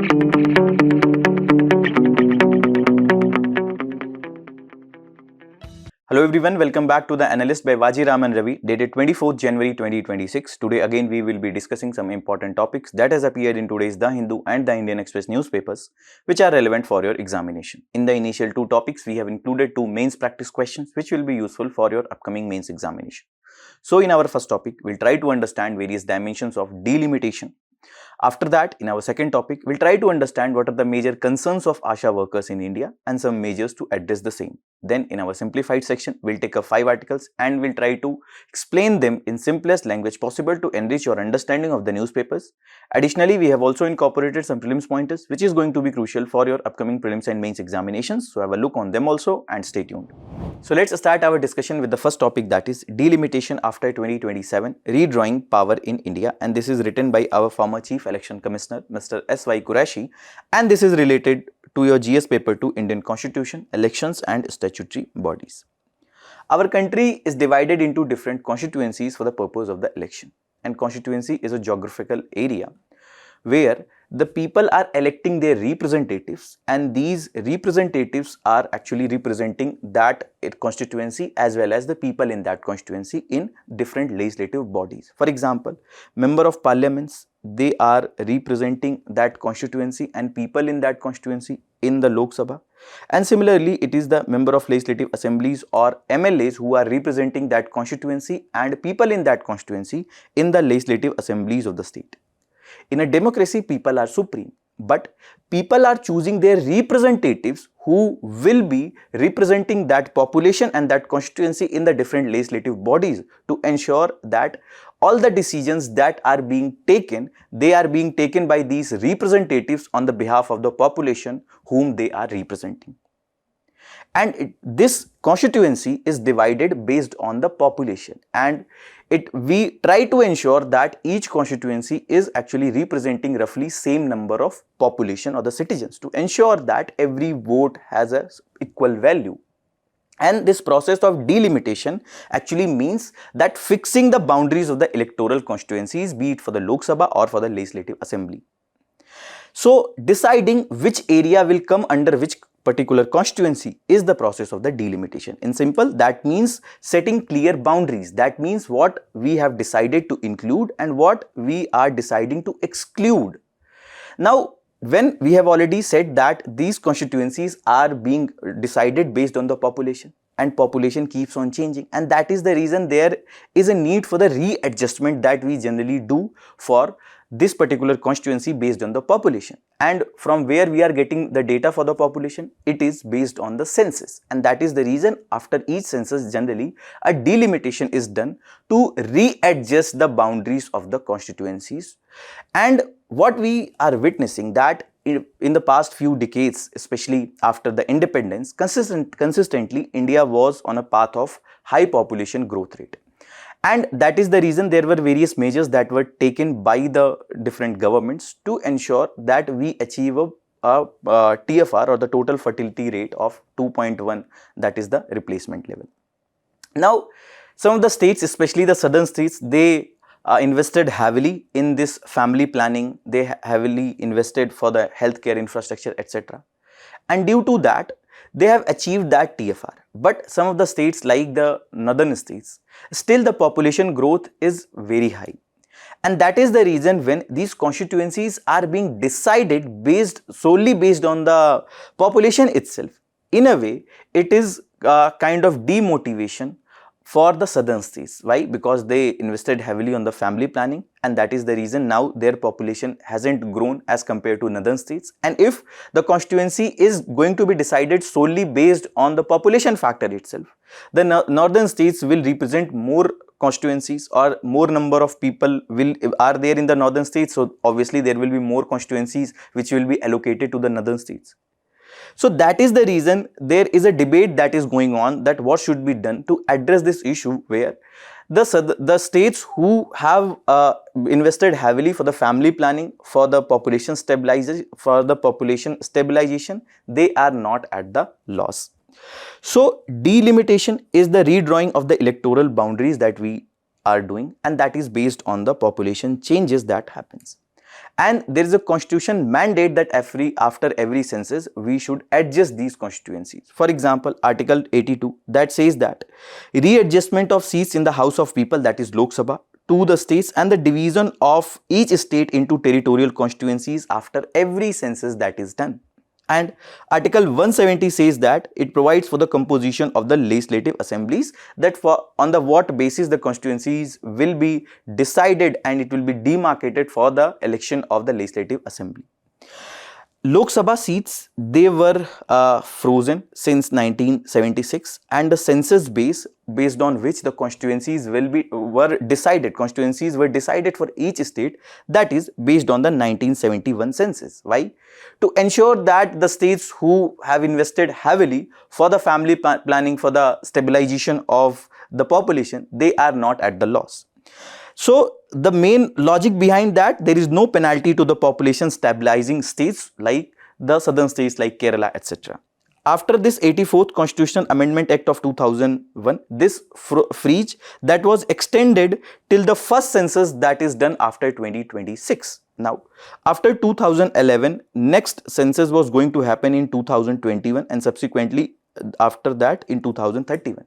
Hello everyone, welcome back to the Analyst by Vajiram and Ravi, dated 24th January 2026. Today again we will be discussing some important topics that has appeared in today's The Hindu and The Indian Express newspapers, which are relevant for your examination. In the initial two topics, we have included two mains practice questions which will be useful for your upcoming mains examination. So in our first topic, we'll try to understand various dimensions of delimitation. After that, in our second topic, we'll try to understand what are the major concerns of ASHA workers in India and some measures to address the same. Then in our simplified section, we'll take up 5 articles and we'll try to explain them in simplest language possible to enrich your understanding of the newspapers. Additionally, we have also incorporated some prelims pointers which is going to be crucial for your upcoming prelims and mains examinations. So have a look on them also and stay tuned. So let's start our discussion with the first topic, that is delimitation after 2027, redrawing power in India, and this is written by our former Chief Election Commissioner Mr. S.Y. Qureshi, and this is related to your GS paper 2 Indian Constitution, elections and statutory bodies. Our country is divided into different constituencies for the purpose of the election, and constituency is a geographical area where the people are electing their representatives, and these representatives are actually representing that constituency as well as the people in that constituency in different legislative bodies. For example, member of parliaments, they are representing that constituency and people in that constituency in the Lok Sabha, and similarly it is the member of legislative assemblies or MLAs who are representing that constituency and people in that constituency in the legislative assemblies of the state. In a democracy, people are supreme, but people are choosing their representatives who will be representing that population and that constituency in the different legislative bodies to ensure that all the decisions that are being taken, they are being taken by these representatives on the behalf of the population whom they are representing. And this constituency is divided based on the population, and we try to ensure that each constituency is actually representing roughly same number of population or the citizens to ensure that every vote has a equal value. And this process of delimitation actually means that fixing the boundaries of the electoral constituencies, be it for the Lok Sabha or for the Legislative Assembly. So deciding which area will come under which particular constituency is the process of the delimitation. In simple, that means setting clear boundaries. That means what we have decided to include and what we are deciding to exclude. Now, when we have already said that these constituencies are being decided based on the population, and population keeps on changing, and that is the reason there is a need for the readjustment that we generally do for this particular constituency based on the population. And from where we are getting the data for the population, it is based on the census, and that is the reason after each census generally a delimitation is done to readjust the boundaries of the constituencies. And what we are witnessing that in the past few decades, especially after the independence, consistently India was on a path of high population growth rate. And that is the reason there were various measures that were taken by the different governments to ensure that we achieve a TFR or the total fertility rate of 2.1, that is the replacement level. Now, some of the states, especially the southern states, they invested heavily in this family planning, they heavily invested for the healthcare infrastructure, etc. And due to that, they have achieved that TFR. But some of the states like the northern states, still the population growth is very high. And that is the reason when these constituencies are being decided solely based on the population itself. In a way, it is a kind of demotivation for the southern states. Why? Because they invested heavily on the family planning, and that is the reason now their population hasn't grown as compared to northern states. And if the constituency is going to be decided solely based on the population factor itself, the northern states will represent more constituencies, or more number of people are there in the northern states, so obviously there will be more constituencies which will be allocated to the northern states. So that is the reason there is a debate that is going on that what should be done to address this issue, where the states who have invested heavily for the family planning, for the population stabilization, they are not at the loss. So delimitation is the redrawing of the electoral boundaries that we are doing, and that is based on the population changes that happens. And there is a constitution mandate that after every census we should adjust these constituencies. For example, Article 82 that says that readjustment of seats in the House of People, that is Lok Sabha, to the states and the division of each state into territorial constituencies after every census that is done. And Article 170 says that it provides for the composition of the legislative assemblies, that on the what basis the constituencies will be decided and it will be demarcated for the election of the legislative assembly. Lok Sabha seats, they were frozen since 1976, and the census based on which the constituencies were decided for each state, that is based on the 1971 census. Why? To ensure that the states who have invested heavily for the family planning, for the stabilization of the population, they are not at the loss. So the main logic behind that, there is no penalty to the population stabilizing states like the southern states like Kerala, etc. After this 84th Constitutional Amendment Act of 2001, this freeze that was extended till the first census that is done after 2026. Now, after 2011, next census was going to happen in 2021 and subsequently after that in 2031.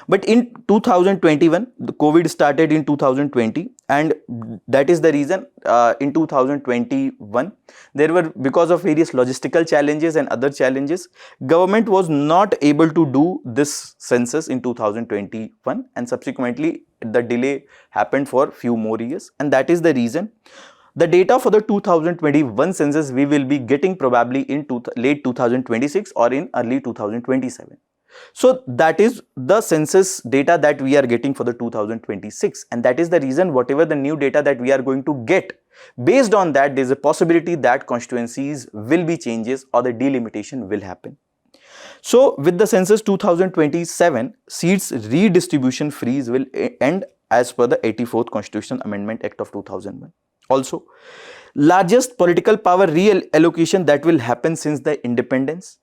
But in 2021, the COVID started in 2020, and that is the reason in 2021, there were, because of various logistical challenges and other challenges, government was not able to do this census in 2021, and subsequently the delay happened for few more years, and that is the reason the data for the 2021 census we will be getting probably in late 2026 or in early 2027. So that is the census data that we are getting for the 2026, and that is the reason whatever the new data that we are going to get, based on that there is a possibility that constituencies will be changes or the delimitation will happen. So with the census 2027, seats redistribution freeze will end as per the 84th Constitutional Amendment Act of 2001. Also, largest political power reallocation that will happen since the independence.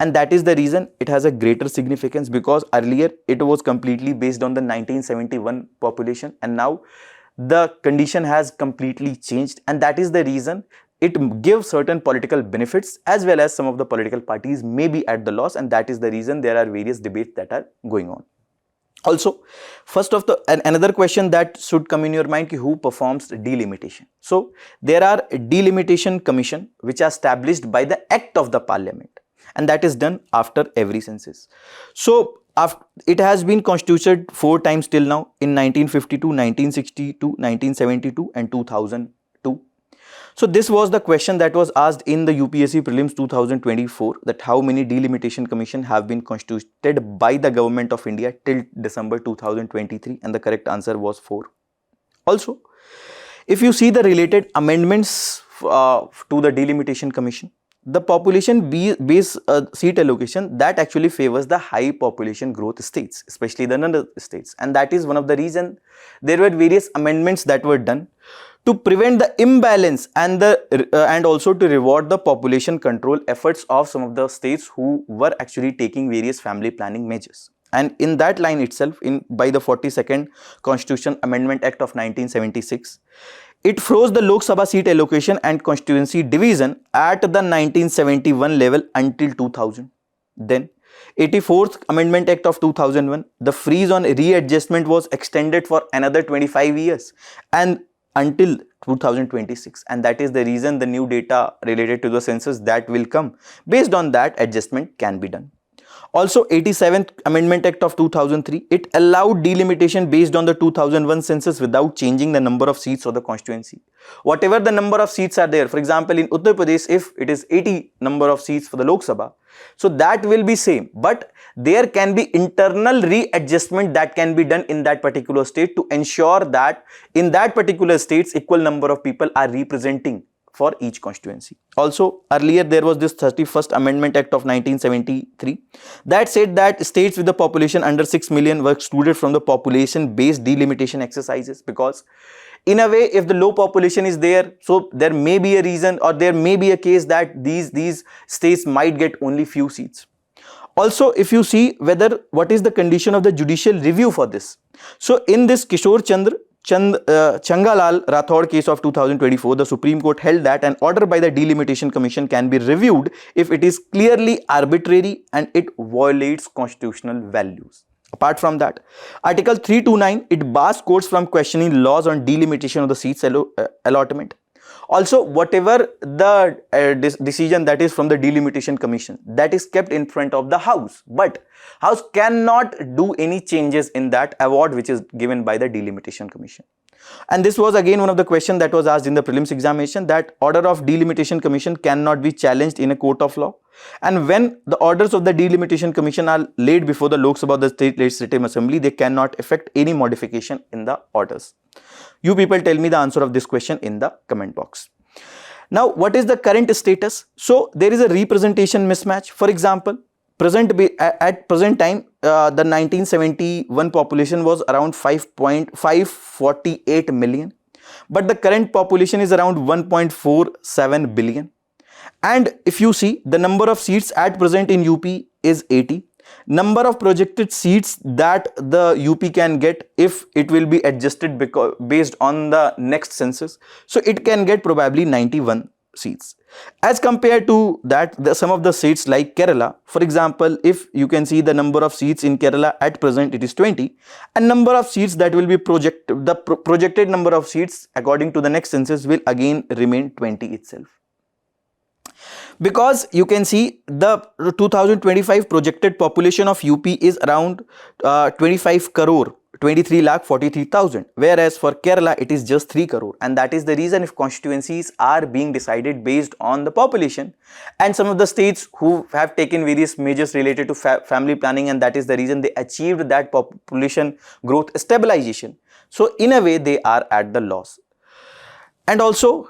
And that is the reason it has a greater significance, because earlier it was completely based on the 1971 population, and now the condition has completely changed, and that is the reason it gives certain political benefits as well as some of the political parties may be at the loss, and that is the reason there are various debates that are going on. Also, another question that should come in your mind, who performs delimitation? So there are delimitation commission which are established by the act of the parliament, and that is done after every census. So it has been constituted 4 times till now, in 1952, 1962, 1972 and 2002. So this was the question that was asked in the UPSC prelims 2024, that how many delimitation commission have been constituted by the government of India till December 2023, and the correct answer was 4. Also, if you see the related amendments to the delimitation commission, the population base seat allocation that actually favors the high population growth states, especially the northern states, and that is one of the reason there were various amendments that were done to prevent the imbalance and also to reward the population control efforts of some of the states who were actually taking various family planning measures. And in that line itself, by the 42nd Constitution Amendment Act of 1976, it froze the Lok Sabha seat allocation and constituency division at the 1971 level until 2000. Then 84th Amendment Act of 2001, the freeze on readjustment was extended for another 25 years and until 2026, and that is the reason the new data related to the census that will come, based on that adjustment can be done. Also, 87th Amendment Act of 2003, it allowed delimitation based on the 2001 census without changing the number of seats of the constituency. Whatever the number of seats are there, for example, in Uttar Pradesh, if it is 80 number of seats for the Lok Sabha, so that will be same, but there can be internal readjustment that can be done in that particular state to ensure that in that particular states equal number of people are representing for each constituency. Also, earlier there was this 31st Amendment Act of 1973 that said that states with the population under 6 million were excluded from the population based delimitation exercises, because in a way, if the low population is there, so there may be a reason or there may be a case that these states might get only few seats. Also, if you see what is the condition of the judicial review for this. So in this Kishore Chandra Changalal Rathod case of 2024, the Supreme Court held that an order by the Delimitation Commission can be reviewed if it is clearly arbitrary and it violates constitutional values. Apart from that, Article 329, it bars courts from questioning laws on delimitation of the seats allotment. Also, whatever the decision that is from the Delimitation Commission, that is kept in front of the House, but House cannot do any changes in that award which is given by the Delimitation Commission. And this was again one of the questions that was asked in the prelims examination, that order of Delimitation Commission cannot be challenged in a court of law. And when the orders of the Delimitation Commission are laid before the Lok Sabha, the State Legislative Assembly, they cannot effect any modification in the orders. You people tell me the answer of this question in the comment box. Now, what is the current status? So, there is a representation mismatch. For example, at present time, the 1971 population was around 5.548 million, but the current population is around 1.47 billion. And if you see, the number of seats at present in UP is 80. Number of projected seats that the UP can get if it will be adjusted based on the next census, so it can get probably 91 seats. As compared to that, some of the states like Kerala, for example, if you can see the number of seats in Kerala at present, it is 20, and number of seats that will be projected number of seats according to the next census will again remain 20 itself. Because you can see the 2025 projected population of UP is around 25 crore, 23 lakh 43,000, whereas for Kerala it is just 3 crore, and that is the reason if constituencies are being decided based on the population, and some of the states who have taken various measures related to family planning, and that is the reason they achieved that population growth stabilization. So in a way they are at the loss. And also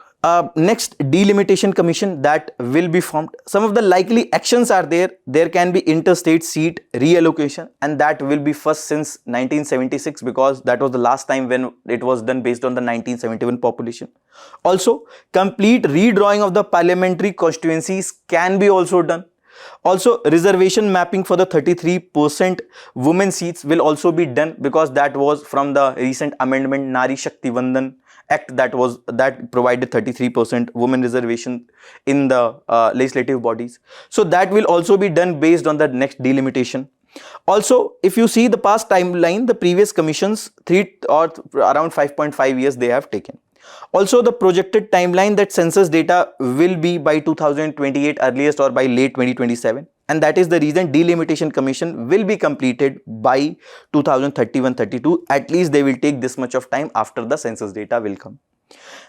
next, Delimitation Commission that will be formed. Some of the likely actions are there. There can be interstate seat reallocation, and that will be first since 1976, because that was the last time when it was done based on the 1971 population. Also, complete redrawing of the parliamentary constituencies can be also done. Also, reservation mapping for the 33% women seats will also be done, because that was from the recent amendment Nari Shakti Vandan Act that provided 33% women reservation in the legislative bodies. So that will also be done based on the next delimitation. Also, if you see the past timeline, the previous commissions around 5.5 years they have taken. Also, the projected timeline that census data will be by 2028 earliest or by late 2027, and that is the reason Delimitation Commission will be completed by 2031-32. At least they will take this much of time after the census data will come.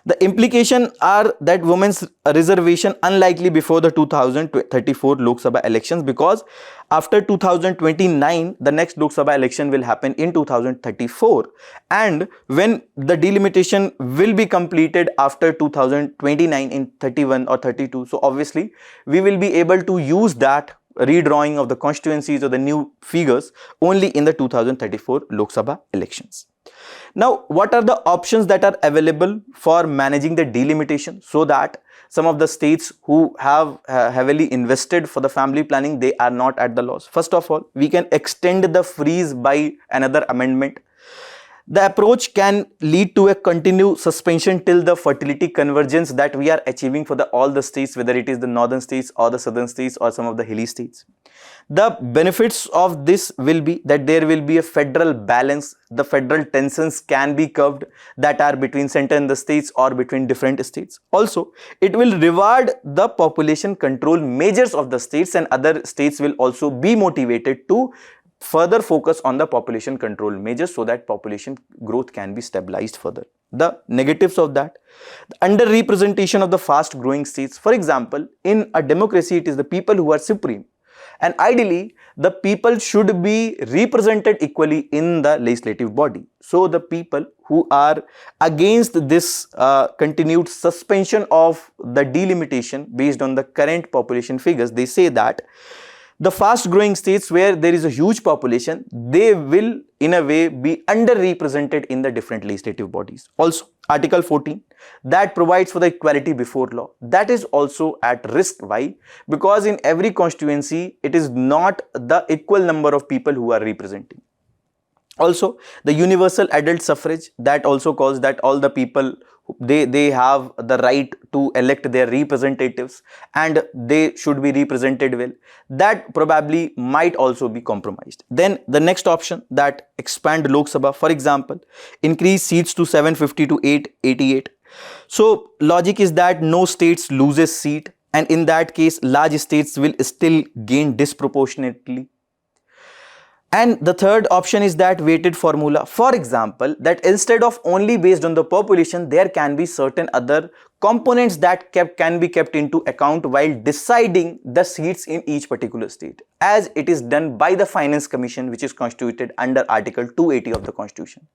The implication are that women's reservation unlikely before the 2034 Lok Sabha elections, because after 2029 the next Lok Sabha election will happen in 2034, and when the delimitation will be completed after 2029 in 31 or 32, so obviously we will be able to use that redrawing of the constituencies or the new figures only in the 2034 Lok Sabha elections. Now, what are the options that are available for managing the delimitation, so that some of the states who have heavily invested for the family planning, they are not at the loss? First of all, we can extend the freeze by another amendment. The approach can lead to a continued suspension till the fertility convergence that we are achieving for all the states, whether it is the northern states or the southern states or some of the hilly states. The benefits of this will be that there will be a federal balance. The federal tensions can be curbed that are between center and the states or between different states. Also, it will reward the population control measures of the states, and other states will also be motivated to further focus on the population control measures so that population growth can be stabilized further. The negatives of that: the underrepresentation of the fast growing states. For example, in a democracy, it is the people who are supreme, and ideally the people should be represented equally in the legislative body. So the people who are against this continued suspension of the delimitation based on the current population figures, they say that the fast growing states where there is a huge population, they will in a way be underrepresented in the different legislative bodies. Also, Article 14 that provides for the equality before law, that is also at risk. Why? Because in every constituency it is not the equal number of people who are representing. Also, the universal adult suffrage, that also calls that all the people, they have the right to elect their representatives and they should be represented well. That probably might also be compromised. Then the next option, that expand Lok Sabha, for example, increase seats to 750 to 888. So logic is that no states loses seat, and in that case large states will still gain disproportionately. And the third option is that weighted formula. For example, that instead of only based on the population, there can be certain other components that can be kept into account while deciding the seats in each particular state, as it is done by the Finance Commission, which is constituted under Article 280 of the Constitution.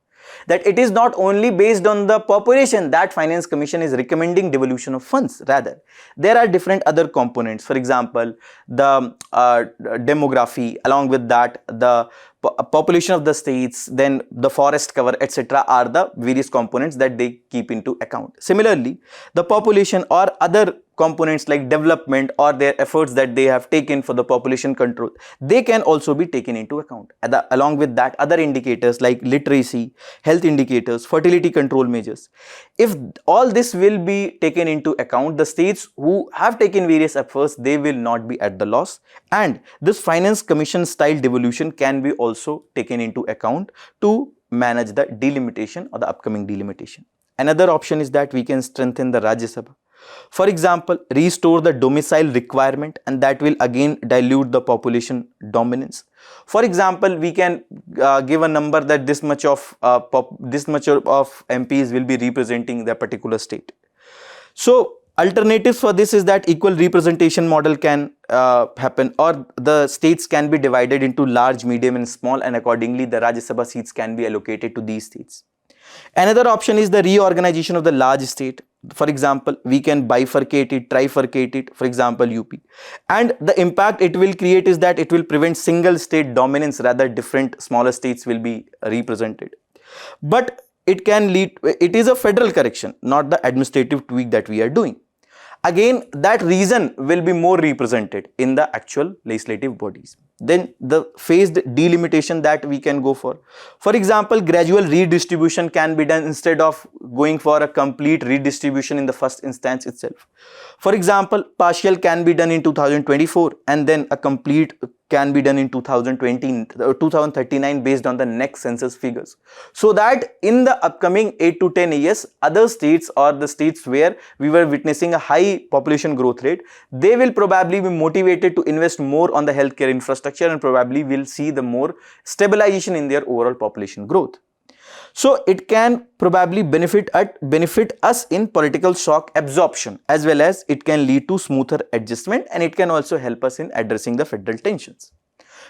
That it is not only based on the population that Finance Commission is recommending devolution of funds. Rather, there are different other components. For example, the demography, along with that the population of the states, then the forest cover, etc. are the various components that they keep into account. Similarly, the population or other components like development or their efforts that they have taken for the population control, they can also be taken into account. Along with that, other indicators like literacy, health indicators, fertility control measures. If all this will be taken into account, the states who have taken various efforts, they will not be at the loss, and this Finance Commission style devolution can be also taken into account to manage the delimitation or the upcoming delimitation. Another option is that we can strengthen the Rajya Sabha. For example, restore the domicile requirement, and that will again dilute the population dominance. For example, we can give a number that this much of MPs will be representing the particular state. So alternatives for this is that equal representation model can happen, or the states can be divided into large, medium and small, and accordingly the Rajya Sabha seats can be allocated to these states. Another option is the reorganization of the large state. For example, we can bifurcate it, trifurcate it, for example UP, and the impact it will create is that it will prevent single state dominance, rather different smaller states will be represented. But it can lead, it is a federal correction, not the administrative tweak that we are doing. Again, that reason will be more represented in the actual legislative bodies. Then the phased delimitation that we can go for. For example, gradual redistribution can be done instead of going for a complete redistribution in the first instance itself. For example, partial can be done in 2024 and then a complete can be done in 2039 based on the next census figures. So that in the upcoming 8 to 10 years, other states or the states where we were witnessing a high population growth rate, they will probably be motivated to invest more on the healthcare infrastructure and probably will see the more stabilization in their overall population growth. So it can probably benefit us in political shock absorption, as well as it can lead to smoother adjustment, and it can also help us in addressing the federal tensions.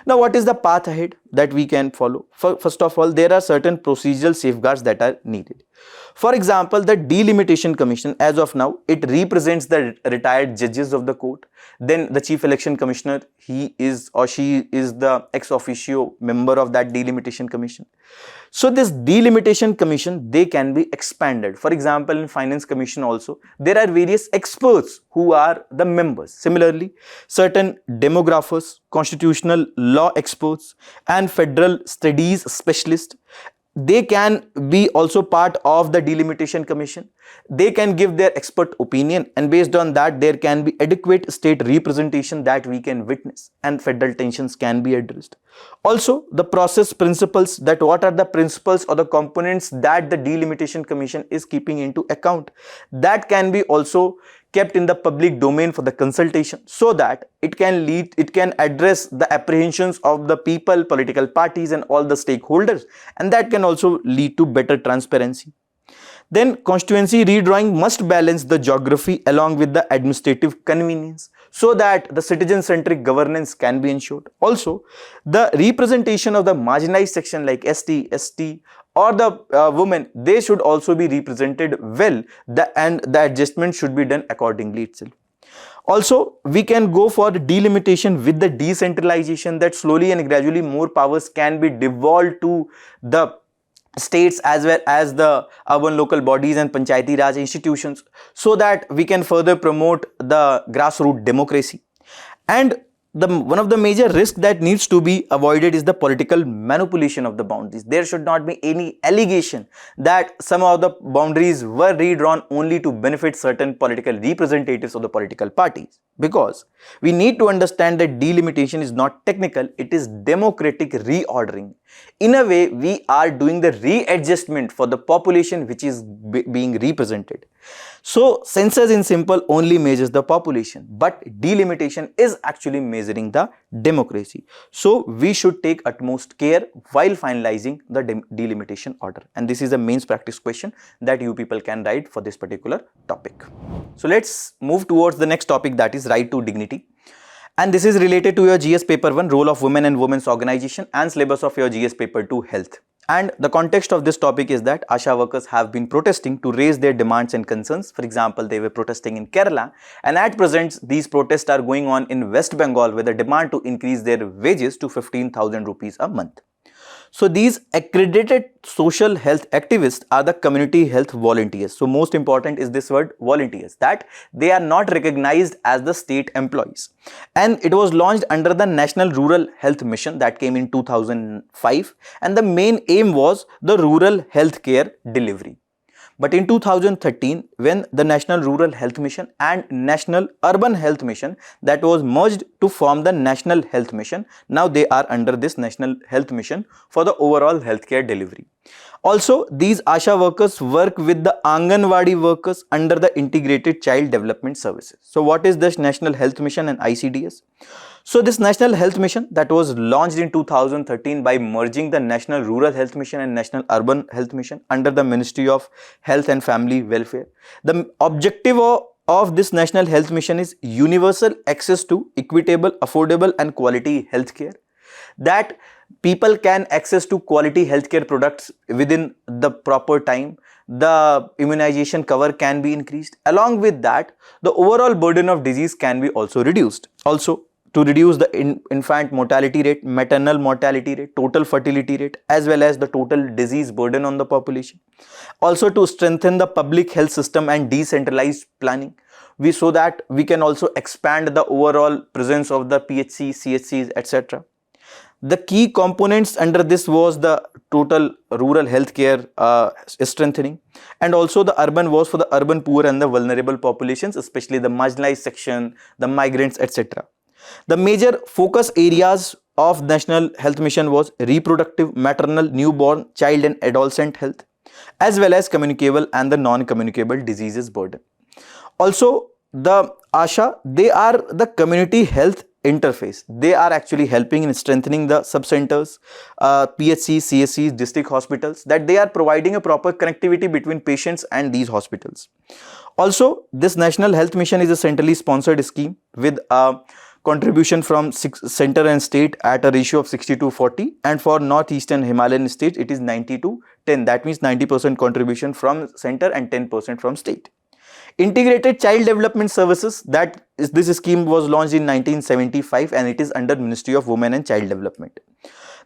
Now, what is the path ahead that we can follow? First of all, there are certain procedural safeguards that are needed. For example, the Delimitation Commission, as of now, it represents the retired judges of the court. Then the Chief Election Commissioner, he is or she is the ex officio member of that Delimitation Commission. So this Delimitation Commission, they can be expanded. For example, in Finance Commission also, there are various experts who are the members. Similarly, certain demographers, constitutional law experts and federal studies specialists, they can be also part of the Delimitation Commission. They can give their expert opinion, and based on that there can be adequate state representation that we can witness and federal tensions can be addressed. Also, the process principles, that what are the principles or the components that the Delimitation Commission is keeping into account, that can be also kept in the public domain for the consultation, so that it can address the apprehensions of the people, political parties and all the stakeholders, and that can also lead to better transparency. Then constituency redrawing must balance the geography along with the administrative convenience, so that the citizen-centric governance can be ensured. Also, the representation of the marginalized section like ST, ST or the women, they should also be represented well, and the adjustment should be done accordingly itself. Also, we can go for the delimitation with the decentralization, that slowly and gradually more powers can be devolved to the states as well as the urban local bodies and Panchayati Raj institutions, so that we can further promote the grassroots democracy. And one of the major risks that needs to be avoided is the political manipulation of the boundaries. There should not be any allegation that some of the boundaries were redrawn only to benefit certain political representatives of the political parties, because we need to understand that delimitation is not technical, it is democratic reordering. In a way, we are doing the readjustment for the population which is being represented. So census in simple only measures the population, but delimitation is actually measuring the democracy. So we should take utmost care while finalizing the delimitation order, and this is a mains practice question that you people can write for this particular topic. So let's move towards the next topic, that is right to dignity. And this is related to your GS paper 1, role of women and women's organization, and syllabus of your GS paper 2, health. And the context of this topic is that Asha workers have been protesting to raise their demands and concerns. For example, they were protesting in Kerala, and at present these protests are going on in West Bengal with a demand to increase their wages to 15,000 rupees a month. So these accredited social health activists are the community health volunteers. So most important is this word volunteers, that they are not recognized as the state employees. And it was launched under the National Rural Health Mission that came in 2005, and the main aim was the rural health care delivery. But in 2013, when the National Rural Health Mission and National Urban Health Mission that was merged to form the National Health Mission, now they are under this National Health Mission for the overall healthcare delivery. Also, these Asha workers work with the Anganwadi workers under the Integrated Child Development Services. So what is this National Health Mission and ICDS? So this National Health Mission that was launched in 2013 by merging the National Rural Health Mission and National Urban Health Mission under the Ministry of Health and Family Welfare. The objective of this National Health Mission is universal access to equitable, affordable and quality healthcare, that people can access to quality healthcare products within the proper time. The immunization cover can be increased. Along with that, the overall burden of disease can be also reduced. Also, to reduce the infant mortality rate, maternal mortality rate, total fertility rate, as well as the total disease burden on the population. Also to strengthen the public health system and decentralized planning, so that we can also expand the overall presence of the PHC, CHCs, etc. The key components under this was the total rural healthcare strengthening, and also the urban was for the urban poor and the vulnerable populations, especially the marginalized section, the migrants, etc. The major focus areas of National Health Mission was reproductive, maternal, newborn, child and adolescent health, as well as communicable and the non-communicable diseases burden. Also, the Asha, they are the community health interface. They are actually helping in strengthening the sub-centers, PHCs, CSCs, district hospitals, that they are providing a proper connectivity between patients and these hospitals. Also, this National Health Mission is a centrally sponsored scheme with a contribution from center and state at a ratio of 60:40, and for northeastern Himalayan states it is 90:10. That means 90% contribution from center and 10% from state. Integrated Child Development Services, this scheme was launched in 1975 and it is under Ministry of Women and Child Development.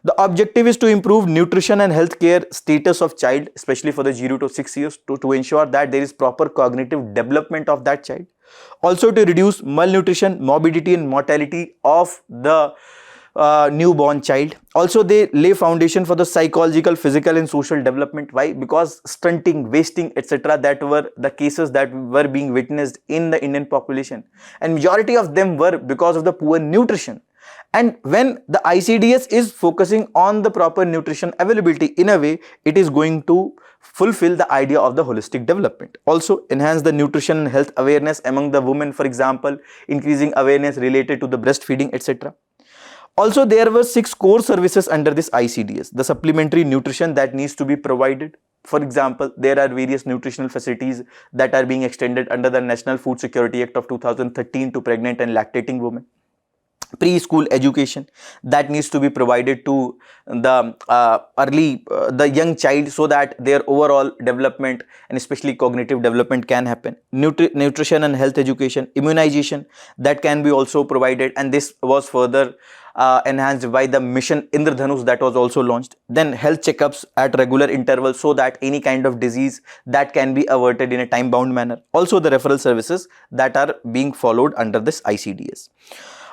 The objective is to improve nutrition and healthcare status of child, especially for the 0 to 6 years, to ensure that there is proper cognitive development of that child. Also to reduce malnutrition, morbidity and mortality of the newborn child. Also they lay foundation for the psychological, physical and social development. Why? Because stunting, wasting, etc. that were the cases that were being witnessed in the Indian population, and majority of them were because of the poor nutrition. And when the ICDS is focusing on the proper nutrition availability, in a way it is going to fulfill the idea of the holistic development. Also enhance the nutrition and health awareness among the women, for example increasing awareness related to the breastfeeding, etc. Also there were 6 core services under this ICDS. The supplementary nutrition that needs to be provided. For example, there are various nutritional facilities that are being extended under the National Food Security Act of 2013 to pregnant and lactating women. Preschool education that needs to be provided to the the young child, so that their overall development and especially cognitive development can happen. Nutrition and health education, immunization that can be also provided, and this was further enhanced by the mission Indradhanush that was also launched. Then health checkups at regular intervals, so that any kind of disease that can be averted in a time bound manner. Also the referral services that are being followed under this ICDS.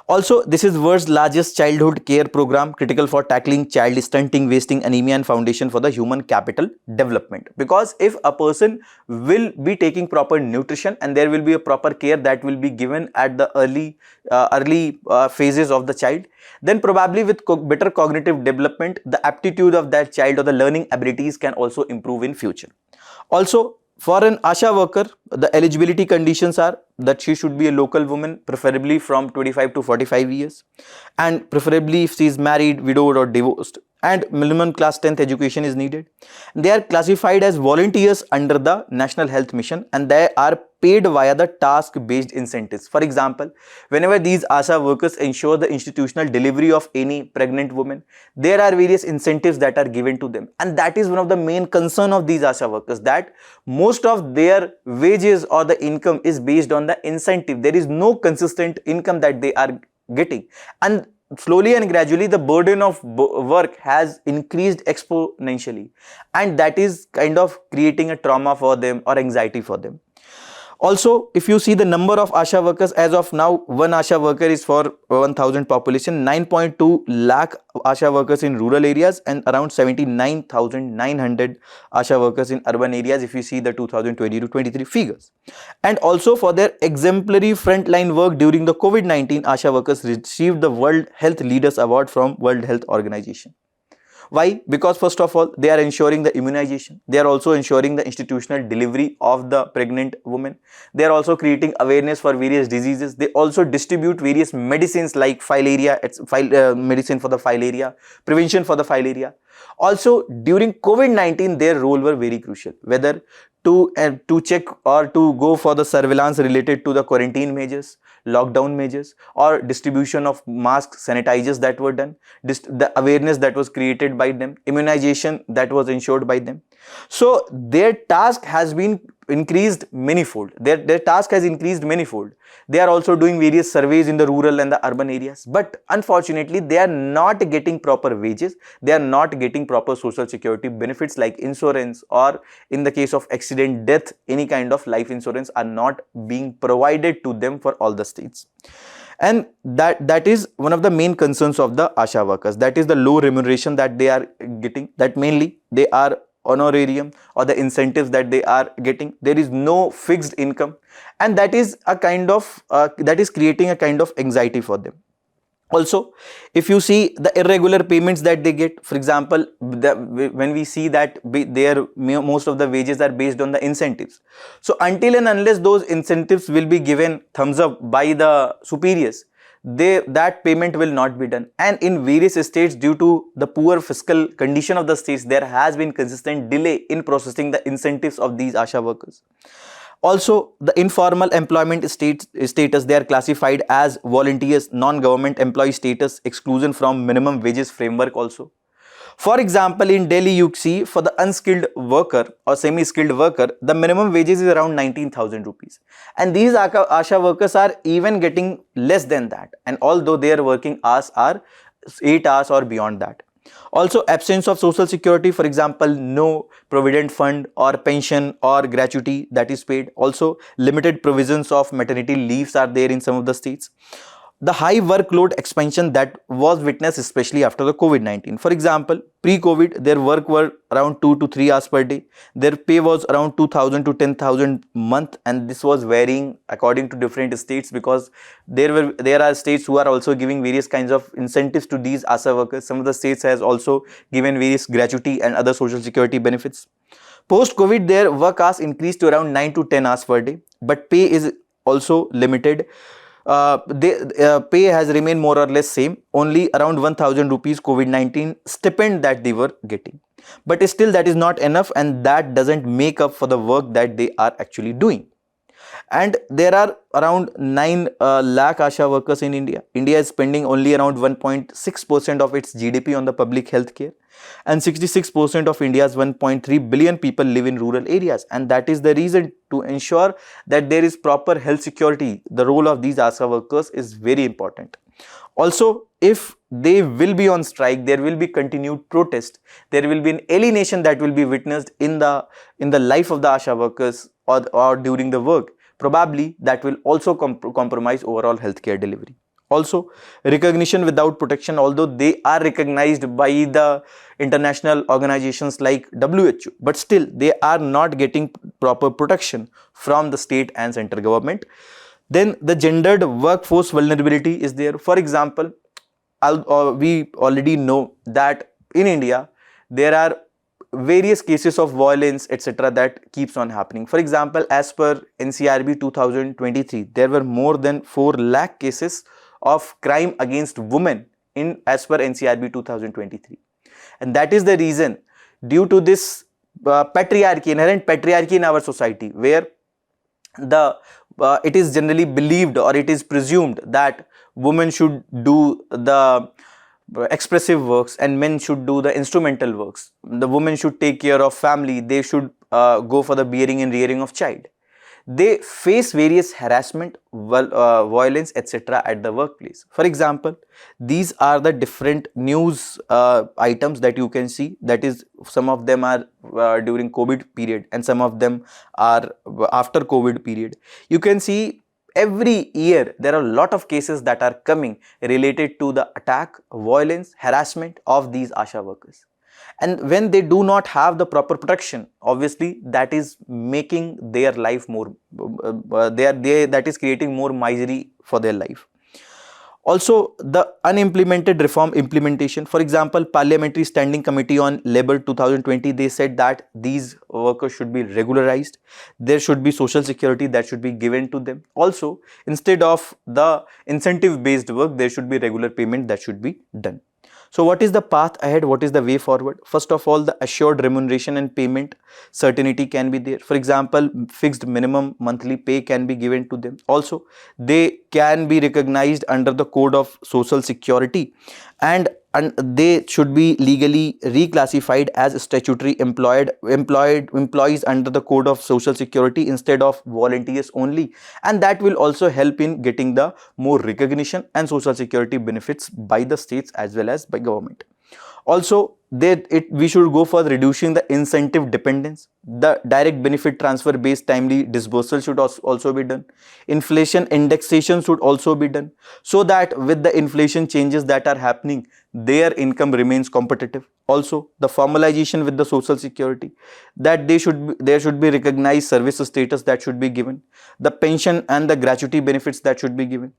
Also, this is world's largest childhood care program, critical for tackling child stunting, wasting, anemia, and foundation for the human capital development. Because if a person will be taking proper nutrition and there will be a proper care that will be given at the early phases of the child, then probably with better cognitive development, the aptitude of that child or the learning abilities can also improve in future. Also, for an ASHA worker, the eligibility conditions are that she should be a local woman, preferably from 25 to 45 years, and preferably if she is married, widowed, or divorced, and minimum class 10th education is needed. They are classified as volunteers under the National Health Mission, and they are paid via the task-based incentives. For example, whenever these ASHA workers ensure the institutional delivery of any pregnant woman, there are various incentives that are given to them, and that is one of the main concern of these ASHA workers, that most of their wages or the income is based on the incentive. There is no consistent income that they are getting, and slowly and gradually the burden of work has increased exponentially, and that is kind of creating a trauma for them or anxiety for them. Also, if you see the number of ASHA workers, as of now, one ASHA worker is for 1000 population, 9.2 lakh ASHA workers in rural areas, and around 79,900 ASHA workers in urban areas, if you see the 2020 to 23 figures. And also for their exemplary frontline work during the COVID-19, ASHA workers received the World Health Leaders Award from World Health Organization. Why? Because first of all, they are ensuring the immunization. They are also ensuring the institutional delivery of the pregnant woman. They are also creating awareness for various diseases. They also distribute various medicines like filaria, medicine for the filaria, prevention for the filaria. Also, during COVID-19, their role were very crucial, whether to check or to go for the surveillance related to the quarantine measures, lockdown measures, or distribution of masks, sanitizers that were done, the awareness that was created by them, immunization that was ensured by them. So their task has been increased manifold. Their task has increased manifold. They are also doing various surveys in the rural and the urban areas, but unfortunately they are not getting proper wages. They are not getting proper social security benefits like insurance, or in the case of accident, death, any kind of life insurance are not being provided to them for all the states. And that is one of the main concerns of the ASHA workers. That is the low remuneration that they are getting, that mainly they are honorarium or the incentives that they are getting. There is no fixed income, and that is a kind of that is creating a kind of anxiety for them. Also, if you see the irregular payments that they get, for example, when we see that most of the wages are based on the incentives. So until and unless those incentives will be given thumbs up by the superiors, that payment will not be done. And in various states, due to the poor fiscal condition of the states, there has been consistent delay in processing the incentives of these ASHA workers. Also, the informal employment status, they are classified as volunteers, non-government employee status, exclusion from minimum wages framework also. For example, in Delhi, you see for the unskilled worker or semi-skilled worker, the minimum wages is around 19,000 rupees. And these ASHA workers are even getting less than that. And although their working hours are 8 hours or beyond that. Also, absence of social security, for example, no provident fund or pension or gratuity that is paid. Also, limited provisions of maternity leaves are there in some of the states. The high workload expansion that was witnessed especially after the COVID-19. For example, pre-COVID, their work were around 2 to 3 hours per day. Their pay was around 2,000 to 10,000 month, and this was varying according to different states, because there are states who are also giving various kinds of incentives to these ASHA workers. Some of the states has also given various gratuity and other social security benefits. Post-COVID, their work hours increased to around 9 to 10 hours per day, but pay is also limited. Pay has remained more or less same, only around 1,000 rupees COVID-19 stipend that they were getting. But still that is not enough, and that doesn't make up for the work that they are actually doing. And there are around 9 lakh ASHA workers in India. India is spending only around 1.6% of its GDP on the public health care, and 66% of India's 1.3 billion people live in rural areas, and that is the reason to ensure that there is proper health security. The role of these ASHA workers is very important. Also, if they will be on strike, there will be continued protest. There will be an alienation that will be witnessed in the life of the ASHA workers or during the work. Probably that will also compromise overall healthcare delivery. Also, recognition without protection, although they are recognized by the international organizations like WHO, but still they are not getting proper protection from the state and central government. Then the gendered workforce vulnerability is there. For example, we already know that in India there are various cases of violence, etc., that keeps on happening. For example, as per NCRB 2023, there were more than 4 lakh cases of crime against women in as per NCRB 2023, and that is the reason, due to this patriarchy, inherent patriarchy in our society, where the it is generally believed or it is presumed that women should do the expressive works and men should do the instrumental works. The women should take care of family, they should go for the bearing and rearing of child. They face various harassment, violence, etc. at the workplace. For example, these are the different news items that you can see. That is, some of them are during COVID period and some of them are after COVID period. You can see every year there are a lot of cases that are coming related to the attack, violence, harassment of these ASHA workers. And when they do not have the proper protection, obviously that is making their life more, that is creating more misery for their life. Also, the unimplemented reform implementation. For example, Parliamentary Standing Committee on Labour 2020, they said that these workers should be regularized. There should be social security that should be given to them. Also, instead of the incentive based work, there should be regular payment that should be done. So what is the path ahead? What is the way forward? First of all, the assured remuneration and payment certainty can be there. For example, fixed minimum monthly pay can be given to them. Also, they can be recognized under the Code of Social Security, and they should be legally reclassified as statutory employees under the Code of Social Security instead of volunteers only, and that will also help in getting the more recognition and social security benefits by the states as well as by government. Also, we should go for reducing the incentive dependence. The direct benefit transfer based timely disbursal should also be done. Inflation indexation should also be done, so that with the inflation changes that are happening, their income remains competitive. Also, the formalization with the social security, that there should be recognized service status that should be given. The pension and the gratuity benefits that should be given.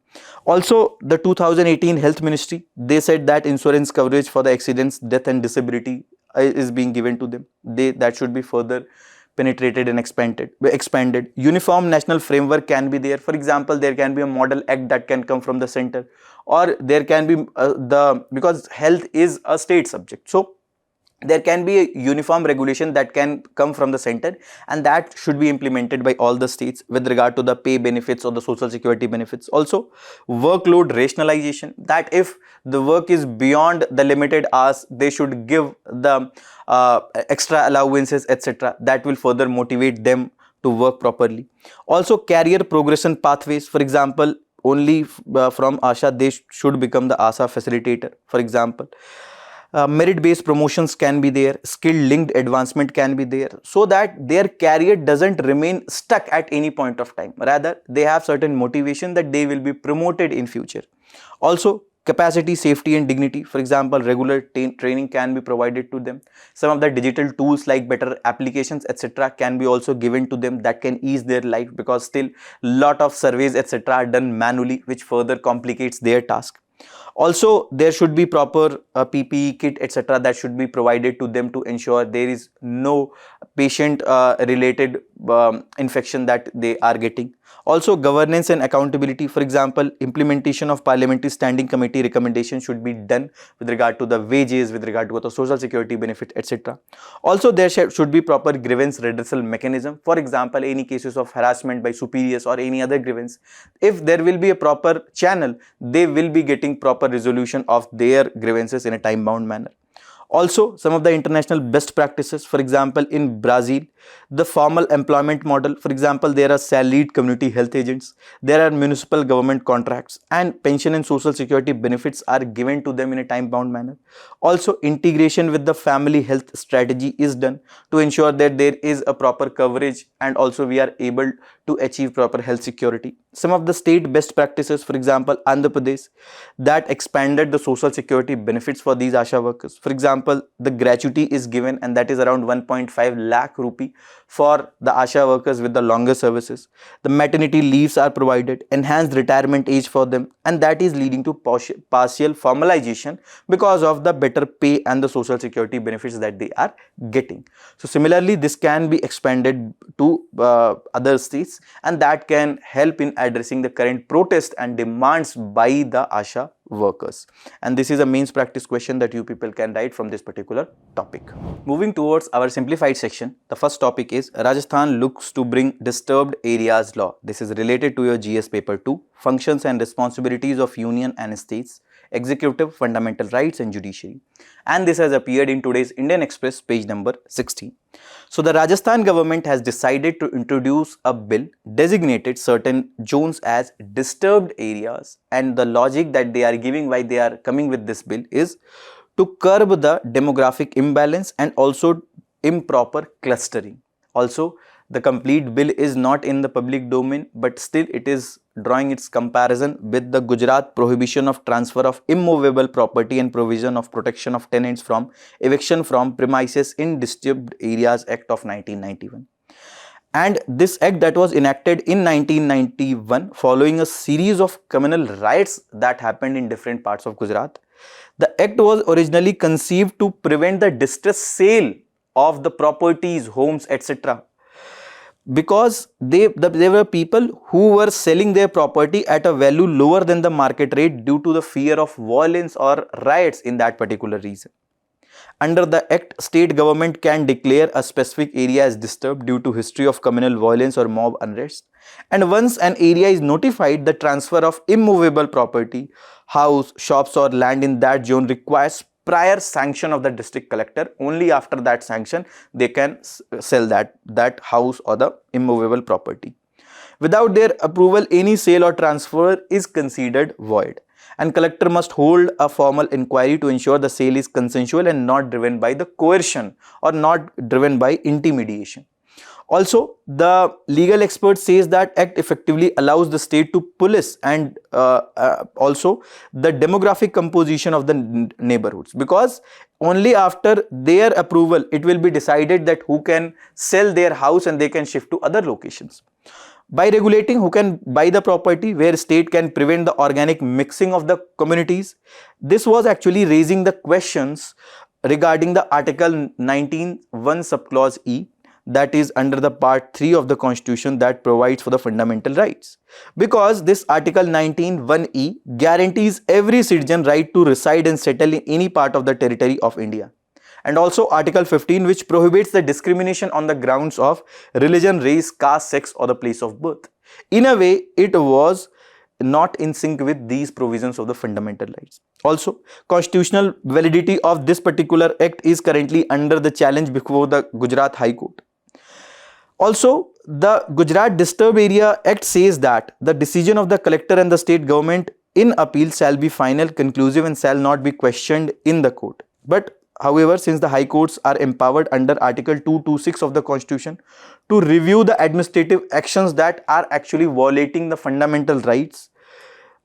Also, the 2018 Health Ministry, they said that insurance coverage for the accidents, death and disability is being given to them. That should be further penetrated and expanded. Uniform national framework can be there. For example, there can be a model act that can come from the center, or there can be because health is a state subject, so there can be a uniform regulation that can come from the center, and that should be implemented by all the states with regard to the pay benefits or the social security benefits. Also, workload rationalization, that if the work is beyond the limited hours, they should give the extra allowances, etc. That will further motivate them to work properly. Also, career progression pathways. For example, only from ASHA they should become the ASHA facilitator. For example, merit-based promotions can be there, skill-linked advancement can be there, so that their career doesn't remain stuck at any point of time. Rather, they have certain motivation that they will be promoted in future. Also, capacity, safety and dignity. For example, regular training can be provided to them. Some of the digital tools like better applications, etc. can be also given to them that can ease their life, because still lot of surveys, etc. are done manually, which further complicates their task. Also, there should be proper PPE kit, etc. that should be provided to them to ensure there is no patient related infection that they are getting. Also, governance and accountability. For example, implementation of Parliamentary Standing Committee recommendations should be done with regard to the wages, with regard to the social security benefit, etc. Also, there should be proper grievance redressal mechanism. For example, any cases of harassment by superiors or any other grievance, if there will be a proper channel, they will be getting proper resolution of their grievances in a time bound manner. Also, some of the international best practices, for example, in Brazil, the formal employment model, for example, there are salaried community health agents, there are municipal government contracts, and pension and social security benefits are given to them in a time-bound manner. Also, integration with the family health strategy is done to ensure that there is a proper coverage and also we are able to achieve proper health security. Some of the state best practices, for example, Andhra Pradesh, that expanded the social security benefits for these ASHA workers. For example, the gratuity is given and that is around 1.5 lakh rupee for the ASHA workers with the longer services. The maternity leaves are provided, enhanced retirement age for them, and that is leading to partial formalization because of the better pay and the social security benefits that they are getting. So similarly, this can be expanded to other states, and that can help in addressing the current protest and demands by the ASHA workers. And this is a mains practice question that you people can write from this particular topic. Moving towards our simplified section, the first topic is Rajasthan looks to bring disturbed areas law. This is related to your GS paper 2, functions and responsibilities of union and states, executive, fundamental rights and judiciary. And this has appeared in today's Indian Express page number 16. So the Rajasthan government has decided to introduce a bill designated certain zones as disturbed areas, and the logic that they are giving why they are coming with this bill is to curb the demographic imbalance and also improper clustering. Also, the complete bill is not in the public domain, but still it is drawing its comparison with the Gujarat prohibition of transfer of immovable property and provision of protection of tenants from eviction from premises in disturbed areas Act of 1991. And this act that was enacted in 1991 following a series of communal riots that happened in different parts of Gujarat. The act was originally conceived to prevent the distress sale of the properties, homes, etc. because there were people who were selling their property at a value lower than the market rate due to the fear of violence or riots in that particular region. Under the act, state government can declare a specific area as disturbed due to history of communal violence or mob unrest. And once an area is notified, the transfer of immovable property, house, shops or land in that zone requires prior sanction of the district collector. Only after that sanction they can sell that house or the immovable property. Without their approval, any sale or transfer is considered void, and collector must hold a formal inquiry to ensure the sale is consensual and not driven by the coercion or not driven by intimidation. Also, the legal expert says that act effectively allows the state to police and also the demographic composition of the neighborhoods, because only after their approval it will be decided that who can sell their house and they can shift to other locations. By regulating who can buy the property, where state can prevent the organic mixing of the communities, this was actually raising the questions regarding the Article 19(1) subclause E, that is under the part 3 of the constitution that provides for the fundamental rights, because this Article 19(1)(e) guarantees every citizen right to reside and settle in any part of the territory of India, and also Article 15, which prohibits the discrimination on the grounds of religion, race, caste, sex or the place of birth. In a way, it was not in sync with these provisions of the fundamental rights. Also, constitutional validity of this particular act is currently under the challenge before the Gujarat High Court. Also, the Gujarat Disturbed Area Act says that the decision of the collector and the state government in appeal shall be final, conclusive and shall not be questioned in the court. But however, since the high courts are empowered under Article 226 of the Constitution to review the administrative actions that are actually violating the fundamental rights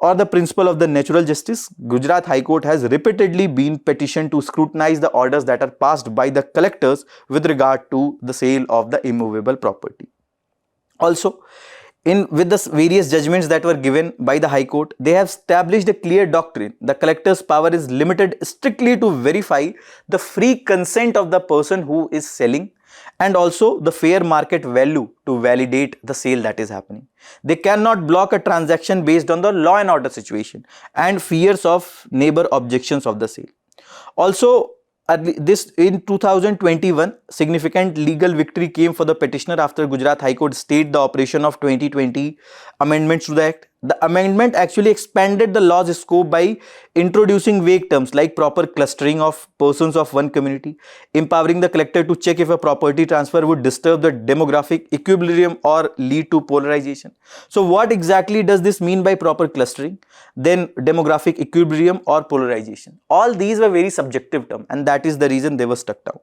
or the principle of the natural justice, Gujarat High Court has repeatedly been petitioned to scrutinize the orders that are passed by the collectors with regard to the sale of the immovable property. Also, with the various judgments that were given by the High Court, they have established a clear doctrine. The collector's power is limited strictly to verify the free consent of the person who is selling and also the fair market value to validate the sale that is happening. They cannot block a transaction based on the law and order situation and fears of neighbor objections of the sale. Also, this in 2021, significant legal victory came for the petitioner after Gujarat High Court stayed the operation of 2020 amendments to the Act. The amendment actually expanded the law's scope by introducing vague terms like proper clustering of persons of one community, empowering the collector to check if a property transfer would disturb the demographic equilibrium or lead to polarization. So what exactly does this mean by proper clustering? Then demographic equilibrium or polarization. All these were very subjective terms, and that is the reason they were stuck down.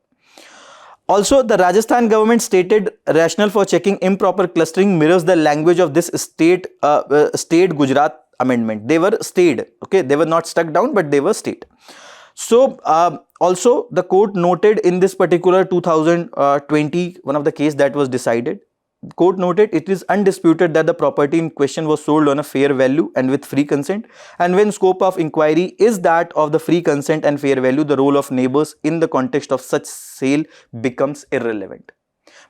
Also, the Rajasthan government stated rationale for checking improper clustering mirrors the language of this state Gujarat amendment. They were stayed, okay, they were not stuck down, but they were stayed. So also the court noted in this particular 2020 one of the case that was decided, court noted it is undisputed that the property in question was sold on a fair value and with free consent, and when scope of inquiry is that of the free consent and fair value, the role of neighbors in the context of such sale becomes irrelevant.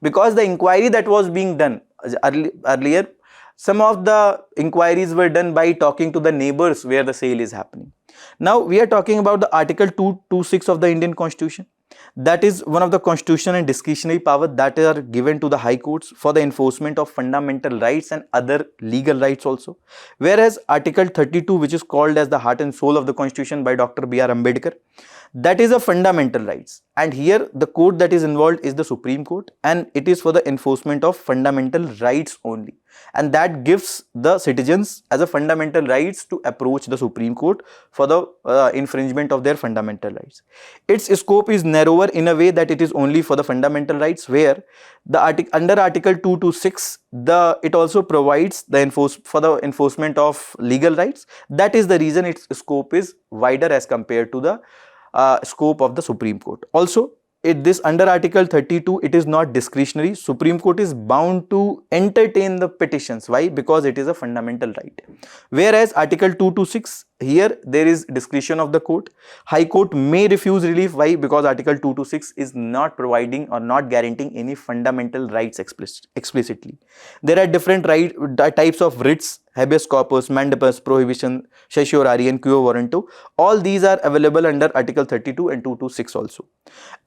Because the inquiry that was being done earlier, some of the inquiries were done by talking to the neighbors where the sale is happening. Now we are talking about the Article 226 of the Indian Constitution. That is one of the constitutional and discretionary powers that are given to the high courts for the enforcement of fundamental rights and other legal rights also. Whereas Article 32, which is called as the heart and soul of the Constitution by Dr. B.R. Ambedkar, that is a fundamental rights, and here the court that is involved is the Supreme Court, and it is for the enforcement of fundamental rights only, and that gives the citizens as a fundamental rights to approach the Supreme Court for the infringement of their fundamental rights. Its scope is narrower in a way that it is only for the fundamental rights, where the under Article 226 it also provides the for the enforcement of legal rights. That is the reason its scope is wider as compared to the scope of the Supreme Court. Also, this under Article 32, it is not discretionary. Supreme Court is bound to entertain the petitions. Why? Because it is a fundamental right. Whereas Article 226, here there is discretion of the court. High Court may refuse relief. Why? Because Article 226 is not providing or not guaranteeing any fundamental rights explicitly. There are different types of writs: habeas corpus, mandamus, prohibition, certiorari and quo warranto. All these are available under Article 32 and 226 also.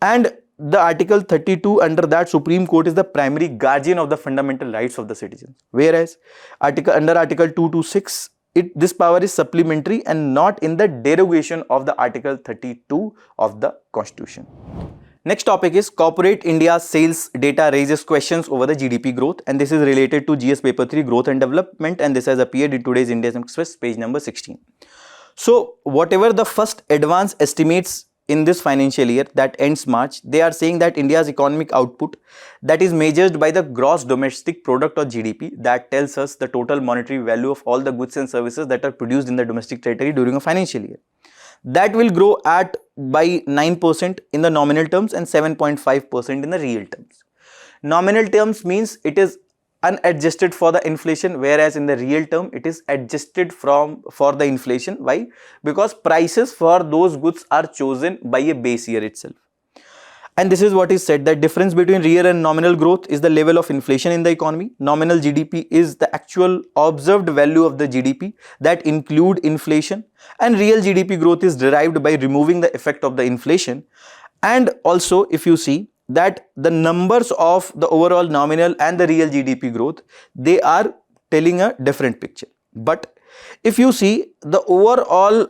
And the Article 32, under that, Supreme Court is the primary guardian of the fundamental rights of the citizens. Whereas under Article 226, this power is supplementary and not in the derogation of the Article 32 of the Constitution. Next topic is corporate India's sales data raises questions over the GDP growth, and this is related to GS paper 3 growth and development, and this has appeared in today's Indian Express page number 16. So whatever the first advance estimates in this financial year that ends March, they are saying that India's economic output, that is measured by the gross domestic product or GDP, that tells us the total monetary value of all the goods and services that are produced in the domestic territory during a financial year, that will grow at by 9% in the nominal terms and 7.5% in the real terms. Nominal terms means it is unadjusted for the inflation, whereas in the real term it is adjusted for the inflation. Why? Because prices for those goods are chosen by a base year itself. And this is what is said, that difference between real and nominal growth is the level of inflation in the economy. Nominal GDP is the actual observed value of the GDP that include inflation, and real GDP growth is derived by removing the effect of the inflation. And also, if you see that the numbers of the overall nominal and the real GDP growth, they are telling a different picture. But if you see the overall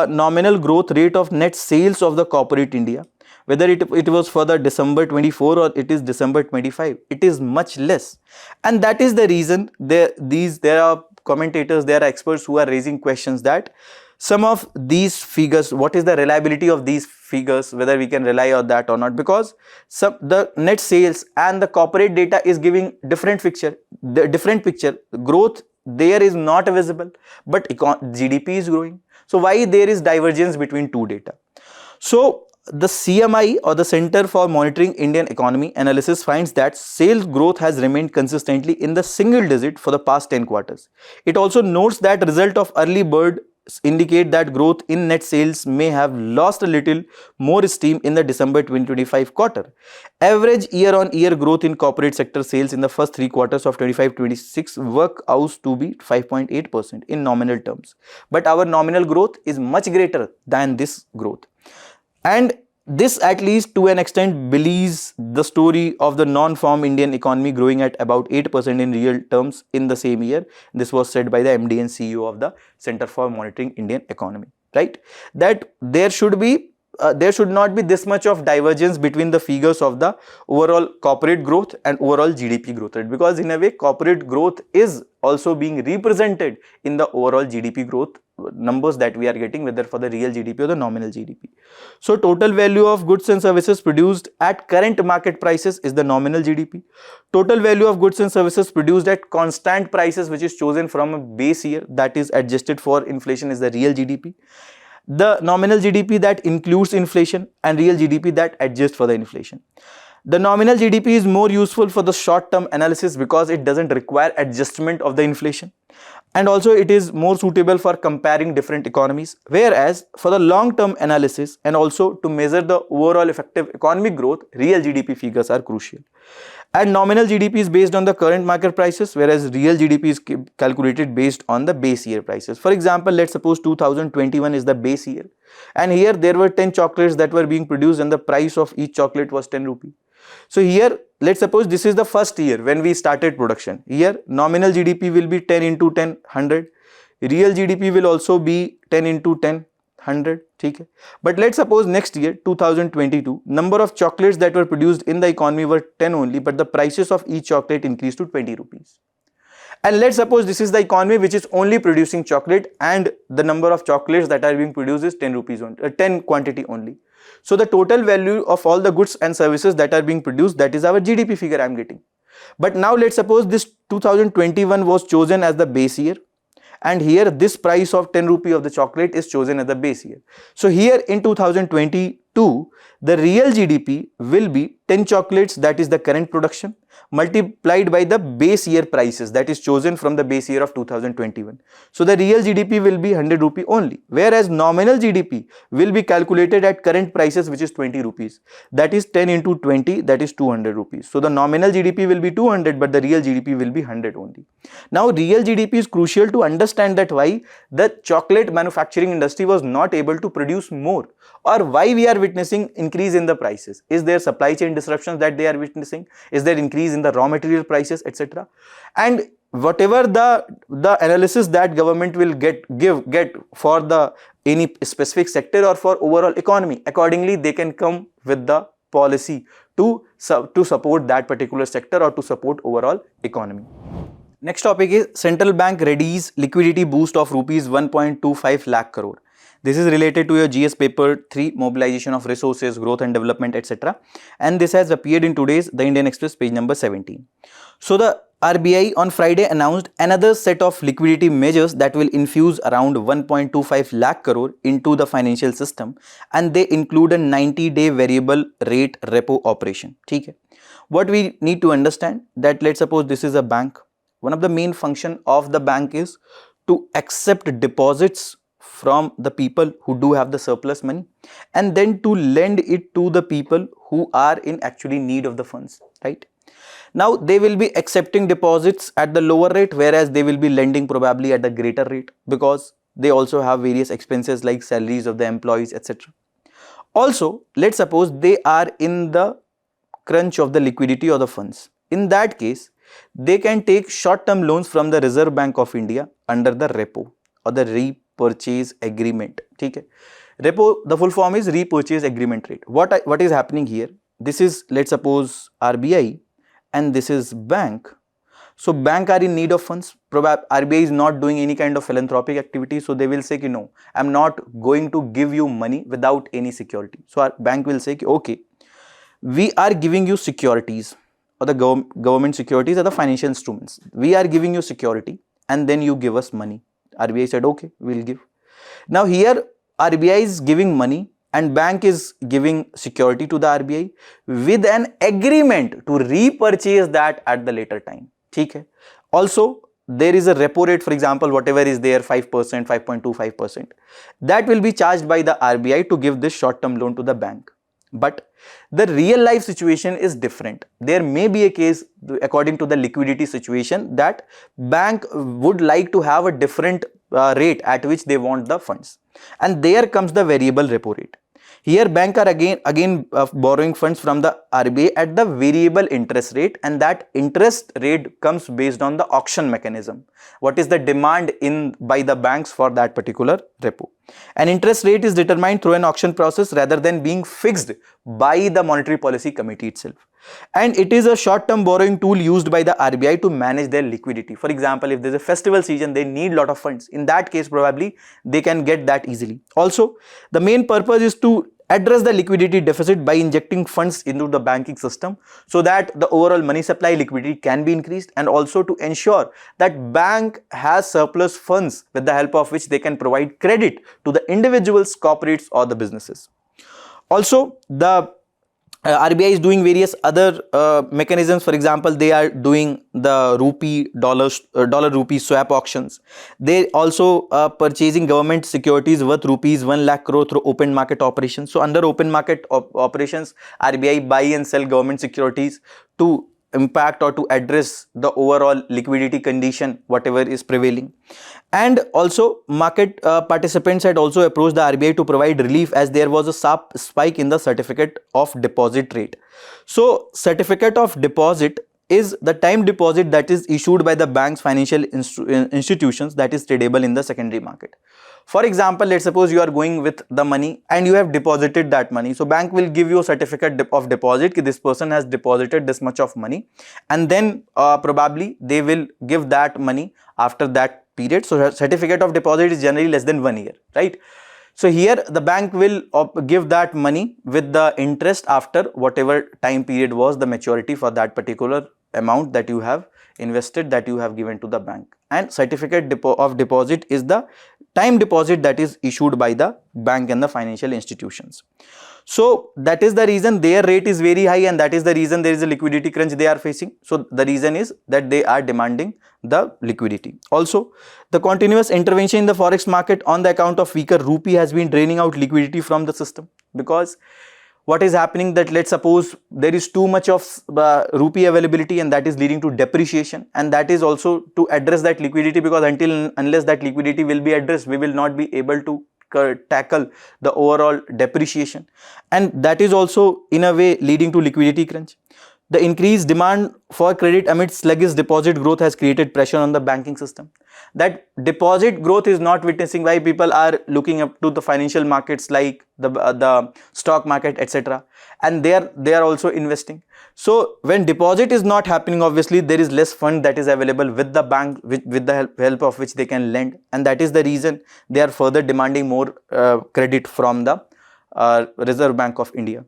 nominal growth rate of net sales of the corporate India, whether it was for the December 24 or it is December 25, it is much less. And that is the reason there are commentators, there are experts who are raising questions that some of these figures, what is the reliability of these figures, whether we can rely on that or not, because the net sales and the corporate data is giving different picture. The different picture, growth there is not visible, but GDP is growing. So why there is divergence between two data? So the CMI, or the Center for Monitoring Indian Economy Analysis, finds that sales growth has remained consistently in the single digit for the past 10 quarters. It also notes that result of early bird indicate that growth in net sales may have lost a little more steam in the December 2025 quarter. Average year-on-year growth in corporate sector sales in the first 3 quarters of 25-26 work out to be 5.8% in nominal terms. But our nominal growth is much greater than this growth. And this at least to an extent believes the story of the non-farm Indian economy growing at about 8% in real terms in the same year. This was said by the MD and CEO of the Center for Monitoring Indian Economy, right? That there should not be this much of divergence between the figures of the overall corporate growth and overall GDP growth rate, because in a way corporate growth is also being represented in the overall GDP growth numbers that we are getting, whether for the real GDP or the nominal GDP. So total value of goods and services produced at current market prices is the nominal GDP. Total value of goods and services produced at constant prices, which is chosen from a base year that is adjusted for inflation, is the real GDP. The nominal GDP that includes inflation and real GDP that adjusts for the inflation. The nominal GDP is more useful for the short-term analysis because it doesn't require adjustment of the inflation, and also it is more suitable for comparing different economies, whereas for the long-term analysis and also to measure the overall effective economic growth, real GDP figures are crucial. And nominal GDP is based on the current market prices, whereas real GDP is calculated based on the base year prices. For example, let's suppose 2021 is the base year, and here there were 10 chocolates that were being produced and the price of each chocolate was 10 rupee. So here, let's suppose this is the first year when we started production. Here nominal GDP will be 10 into 10, 100. Real GDP will also be 10 into 10, 100. Okay. But let's suppose next year 2022, number of chocolates that were produced in the economy were 10 only, but the prices of each chocolate increased to 20 rupees. And let's suppose this is the economy which is only producing chocolate and the number of chocolates that are being produced is 10 rupees only, 10 quantity only. So the total value of all the goods and services that are being produced, that is our GDP figure I am getting. But now let's suppose this 2021 was chosen as the base year, and here this price of 10 rupee of the chocolate is chosen as the base year. So here in 2022, the real GDP will be 10 chocolates, that is the current production, multiplied by the base year prices that is chosen from the base year of 2021. So the real GDP will be 100 rupee only, whereas nominal GDP will be calculated at current prices, which is 20 rupees. That is 10 into 20, that is 200 rupees. So the nominal GDP will be 200, but the real GDP will be 100 only. Now real GDP is crucial to understand that why the chocolate manufacturing industry was not able to produce more, or why we are witnessing increase in the prices. Is there supply chain disruptions that they are witnessing? Is there increase in the raw material prices, etc.? And whatever the analysis that government will get for the any specific sector or for overall economy, accordingly they can come with the policy to support that particular sector or to support overall economy. Next topic is central bank readies liquidity boost of rupees 1.25 lakh crore. This is related to your GS paper 3, mobilization of resources, growth and development, etc. And this has appeared in today's The Indian Express, page number 17. So the RBI on Friday announced another set of liquidity measures that will infuse around 1.25 lakh crore into the financial system, and they include a 90-day variable rate repo operation. Okay. What we need to understand that, let's suppose this is a bank. One of the main function of the bank is to accept deposits from the people who do have the surplus money, and then to lend it to the people who are in actually need of the funds, right? Now they will be accepting deposits at the lower rate, whereas they will be lending probably at the greater rate, because they also have various expenses like salaries of the employees, etc. Also, let's suppose they are in the crunch of the liquidity or the funds. In that case, they can take short-term loans from the Reserve Bank of India under the repo or the repurchase agreement. Okay. Repo, the full form is repurchase agreement rate. What is happening here? This is, let's suppose, RBI, and this is bank. So bank are in need of funds. Probably RBI is not doing any kind of philanthropic activity, so they will say, no, I'm not going to give you money without any security. So our bank will say, okay, we are giving you securities, or the government securities are the financial instruments. We are giving you security and then you give us money. RBI said, okay, we'll give. Now here RBI is giving money and bank is giving security to the RBI with an agreement to repurchase that at the later time. Okay. Also, there is a repo rate, for example, whatever is there, 5%, 5.25%. That will be charged by the RBI to give this short-term loan to the bank. But the real life situation is different. There may be a case, according to the liquidity situation, that bank would like to have a different rate at which they want the funds. And there comes the variable repo rate. Here bank are again borrowing funds from the RBI at the variable interest rate, and that interest rate comes based on the auction mechanism. What is the demand in by the banks for that particular repo? An interest rate is determined through an auction process rather than being fixed by the Monetary Policy Committee itself. And it is a short-term borrowing tool used by the RBI to manage their liquidity. For example, if there's a festival season, they need a lot of funds. In that case, probably they can get that easily. Also, the main purpose is to address the liquidity deficit by injecting funds into the banking system so that the overall money supply liquidity can be increased, and also to ensure that bank has surplus funds with the help of which they can provide credit to the individuals, corporates or the businesses. Also, the RBI is doing various other mechanisms. For example, they are doing the dollar rupee swap auctions. They also purchasing government securities worth rupees 1 lakh crore through open market operations. So under open market operations, RBI buy and sell government securities to impact or to address the overall liquidity condition whatever is prevailing. And also market participants had also approached the RBI to provide relief as there was a sharp spike in the certificate of deposit rate. So certificate of deposit is the time deposit that is issued by the bank's financial institutions that is tradable in the secondary market. For example, let's suppose you are going with the money and you have deposited that money. So bank will give you a certificate of deposit that this person has deposited this much of money, and then probably they will give that money after that period. So certificate of deposit is generally less than 1 year, right? So here the bank will give that money with the interest after whatever time period was the maturity for that particular amount that you have invested, that you have given to the bank. And certificate of deposit is the time deposit that is issued by the bank and the financial institutions. So that is the reason their rate is very high, and that is the reason there is a liquidity crunch they are facing. So the reason is that they are demanding the liquidity. Also, the continuous intervention in the forex market on the account of weaker rupee has been draining out liquidity from the system, because what is happening that let's suppose there is too much of rupee availability, and that is leading to depreciation, and that is also to address that liquidity, because unless that liquidity will be addressed, we will not be able to tackle the overall depreciation, and that is also in a way leading to liquidity crunch. The increased demand for credit amid sluggish deposit growth has created pressure on the banking system. That deposit growth is not witnessing, why people are looking up to the financial markets like the stock market, etc., and they are also investing. So when deposit is not happening, obviously there is less fund that is available with the bank with the help of which they can lend, and that is the reason they are further demanding more credit from the Reserve Bank of India.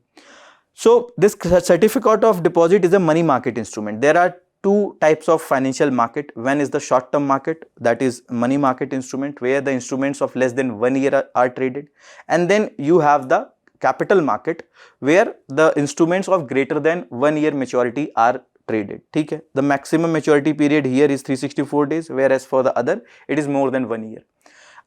So this certificate of deposit is a money market instrument. There are two types of financial market. One is the short term market, that is money market instrument, where the instruments of less than 1 year are traded, and then you have the capital market where the instruments of greater than 1 year maturity are traded. Okay? The maximum maturity period here is 364 days, whereas for the other it is more than 1 year.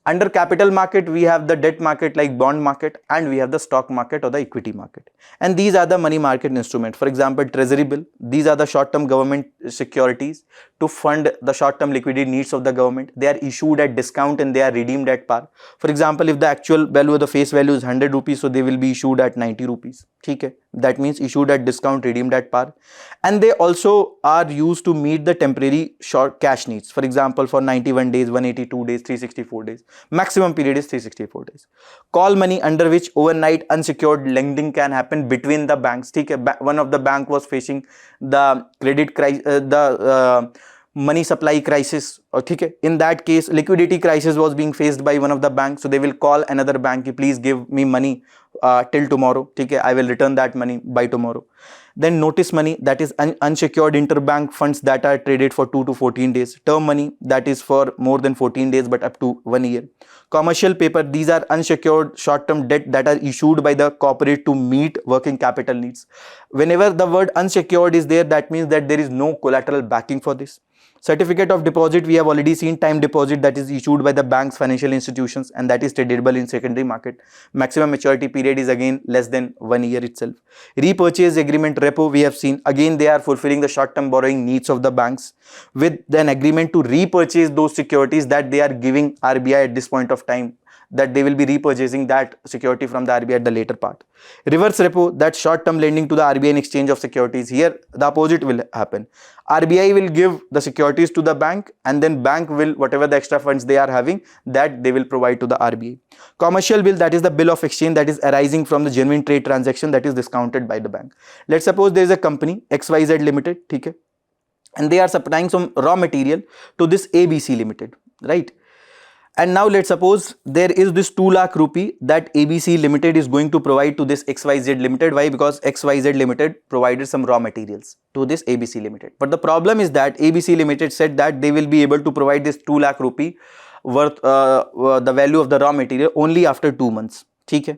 Under capital market, we have the debt market like bond market, and we have the stock market or the equity market. And these are the money market instruments. For example, treasury bill, these are the short-term government securities to fund the short-term liquidity needs of the government. They are issued at discount and they are redeemed at par. For example, if the actual value of the face value is 100 rupees, so they will be issued at 90 rupees. Okay? That means issued at discount, redeemed at par. And they also are used to meet the temporary short cash needs. For example, for 91 days, 182 days, 364 days. Maximum period is 364 days. Call money, under which overnight unsecured lending can happen between the banks. Okay? One of the bank was facing the credit crisis, money supply crisis. Okay? In that case, liquidity crisis was being faced by one of the banks. So they will call another bank, please give me money till tomorrow. Okay? I will return that money by tomorrow. Then notice money, that is unsecured interbank funds that are traded for 2 to 14 days. Term money, that is for more than 14 days but up to 1 year. Commercial paper, these are unsecured short-term debt that are issued by the corporate to meet working capital needs. Whenever the word unsecured is there, that means that there is no collateral backing for this. Certificate of deposit, we have already seen time deposit that is issued by the banks, financial institutions, and that is tradable in secondary market. Maximum maturity period is again less than 1 year itself. Repurchase agreement, repo, we have seen again they are fulfilling the short-term borrowing needs of the banks with an agreement to repurchase those securities that they are giving RBI at this point of time, that they will be repurchasing that security from the RBI at the later part. Reverse repo, that short-term lending to the RBI in exchange of securities. Here the opposite will happen. RBI will give the securities to the bank, and then bank will, whatever the extra funds they are having, that they will provide to the RBI. Commercial bill, that is the bill of exchange that is arising from the genuine trade transaction that is discounted by the bank. Let's suppose there is a company XYZ Limited, okay, and they are supplying some raw material to this ABC Limited, right? And now let's suppose there is this 2 lakh rupee that ABC Limited is going to provide to this XYZ Limited. Why? Because XYZ Limited provided some raw materials to this ABC Limited. But the problem is that ABC Limited said that they will be able to provide this 2 lakh rupee worth the value of the raw material only after 2 months. Okay?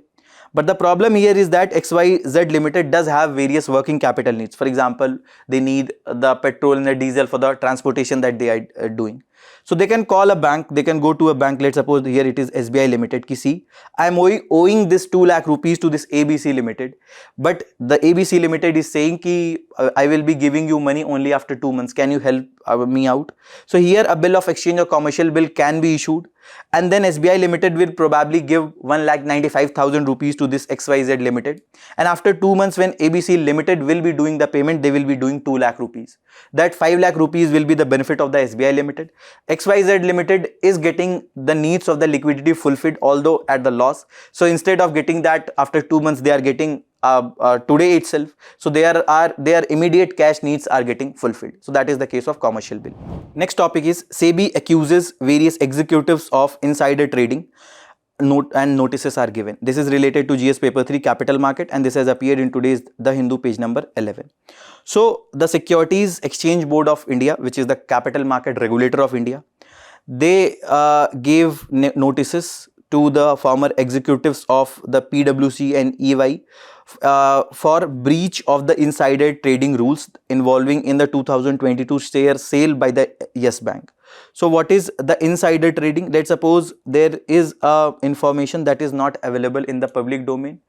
But the problem here is that XYZ Limited does have various working capital needs. For example, they need the petrol and the diesel for the transportation that they are doing. So they can call a bank, they can go to a bank. Let's suppose here it is SBI Limited. Ki see, I am owing this 2 lakh rupees to this ABC Limited, but the ABC Limited is saying ki I will be giving you money only after 2 months. Can you help me out? So here a bill of exchange or commercial bill can be issued, and then SBI Limited will probably give 1,95,000 rupees to this XYZ Limited, and after 2 months when ABC Limited will be doing the payment, they will be doing 2 lakh rupees. That 5 lakh rupees will be the benefit of the SBI Limited. XYZ Limited is getting the needs of the liquidity fulfilled, although at the loss. So instead of getting that after 2 months, they are getting today itself. So their immediate cash needs are getting fulfilled. So that is the case of commercial bill. Next topic is SEBI accuses various executives of insider trading. Notices are given. This is related to GS paper 3 capital market, and this has appeared in today's The Hindu page number 11. So the Securities Exchange Board of India, which is the capital market regulator of India, they gave notices to the former executives of the PwC and EY for breach of the insider trading rules involving in the 2022 share sale by the Yes Bank. So what is the insider trading? Let's suppose there is information that is not available in the public domain,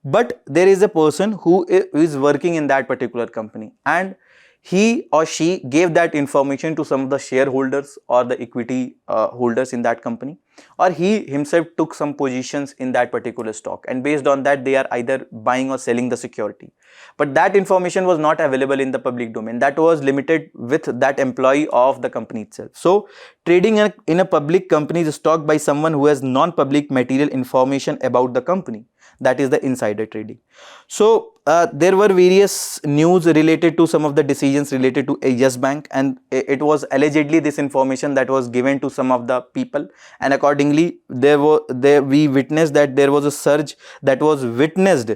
but there is a person who is working in that particular company, and he or she gave that information to some of the shareholders or the equity holders in that company, or he himself took some positions in that particular stock, and based on that they are either buying or selling the security. But that information was not available in the public domain. That was limited with that employee of the company itself. So trading in a public company is stock by someone who has non-public material information about the company. That is the insider trading. So there were various news related to some of the decisions related to a Yes Bank, and it was allegedly this information that was given to some of the people, and accordingly we witnessed that there was a surge that was witnessed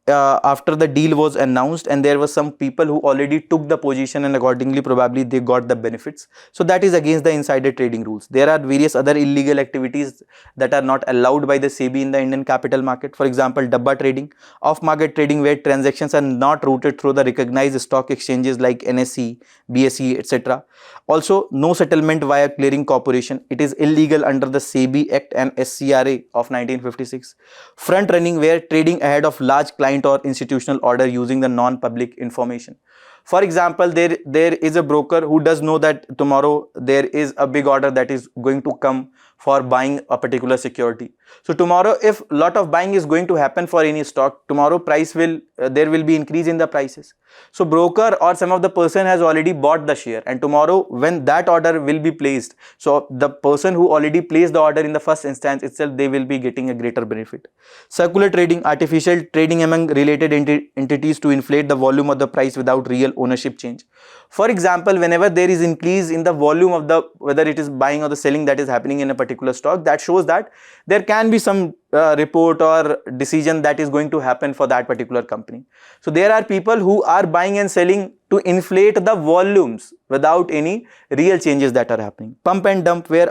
after the deal was announced, and there were some people who already took the position, and accordingly probably they got the benefits. So that is against the insider trading rules. There are various other illegal activities that are not allowed by the SEBI in the Indian capital market. For example, dabba trading, off market trading where transactions are not routed through the recognized stock exchanges like NSE, BSE, etc. Also, no settlement via clearing corporation. It is illegal under the SEBI Act and SCRA of 1956. Front running where trading ahead of large client or institutional order using the non-public information. For example, there is a broker who does know that tomorrow there is a big order that is going to come for buying a particular security. So tomorrow, if a lot of buying is going to happen for any stock, tomorrow price will there will be increase in the prices. So broker or some of the person has already bought the share, and tomorrow when that order will be placed, so the person who already placed the order in the first instance itself, they will be getting a greater benefit. Circular trading, artificial trading among related entities to inflate the volume of the price without real ownership change. For example, whenever there is increase in the volume of the, whether it is buying or the selling that is happening in a particular stock, that shows that there can be some report or decision that is going to happen for that particular company. So there are people who are buying and selling to inflate the volumes without any real changes that are happening. Pump and dump, where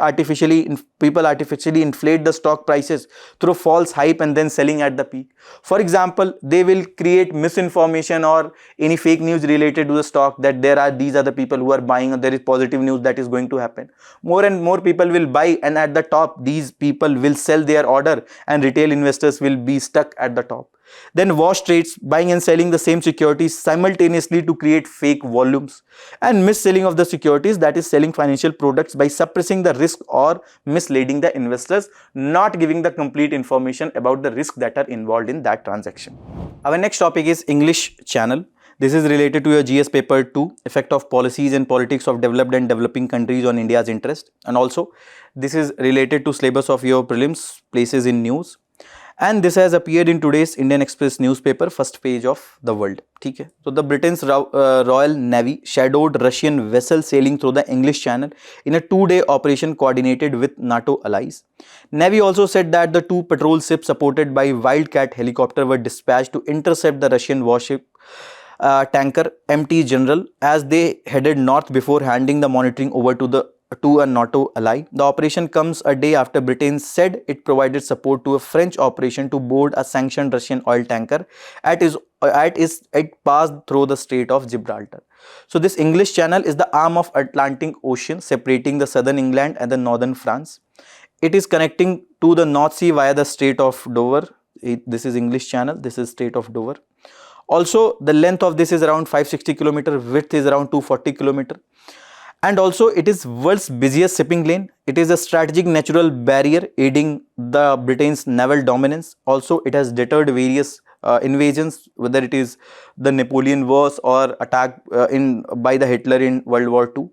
people artificially inflate the stock prices through false hype and then selling at the peak. For example, they will create misinformation or any fake news related to the stock that these are the people who are buying, and there is positive news that is going to happen. More and more people will buy, and at the top these people will sell their order and retail investors will be stuck at the top. Then wash trades, buying and selling the same securities simultaneously to create fake volumes, and mis-selling of the securities, that is selling financial products by suppressing the risk or misleading the investors, not giving the complete information about the risk that are involved in that transaction. Our next topic is English channel. This is related to your GS paper 2, effect of policies and politics of developed and developing countries on India's interest, and also this is related to syllabus of your prelims, places in news. And this has appeared in today's Indian Express newspaper, first page of the world. Okay. So the Britain's Royal Navy shadowed Russian vessel sailing through the English Channel in a 2-day operation coordinated with NATO allies. Navy also said that the 2 patrol ships supported by Wildcat helicopter were dispatched to intercept the Russian warship tanker MT General as they headed north before handing the monitoring over to a NATO ally. The operation comes a day after Britain said it provided support to a French operation to board a sanctioned Russian oil tanker it passed through the Strait of Gibraltar. So this English Channel is the arm of Atlantic Ocean separating the southern England and the northern France. It is connecting to the North Sea via the Strait of Dover. This is English Channel, this is Strait of Dover. Also, the length of this is around 560 km, width is around 240 km. And also it is world's busiest shipping lane. It is a strategic natural barrier aiding the Britain's naval dominance. Also, it has deterred various invasions, whether it is the Napoleon Wars or attack by the Hitler in World War II.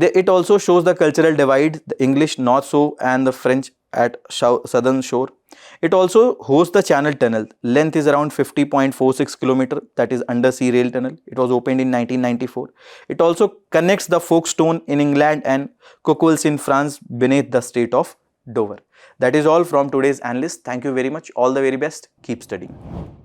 It also shows the cultural divide, the English North Shore and the French at southern shore. It also hosts the Channel Tunnel. Length is around 50.46 km, that is undersea rail tunnel. It was opened in 1994. It also connects the Folkestone in England and Coquelles in France beneath the Strait of Dover. That is all from today's Analyst. Thank you very much. All the very best. Keep studying.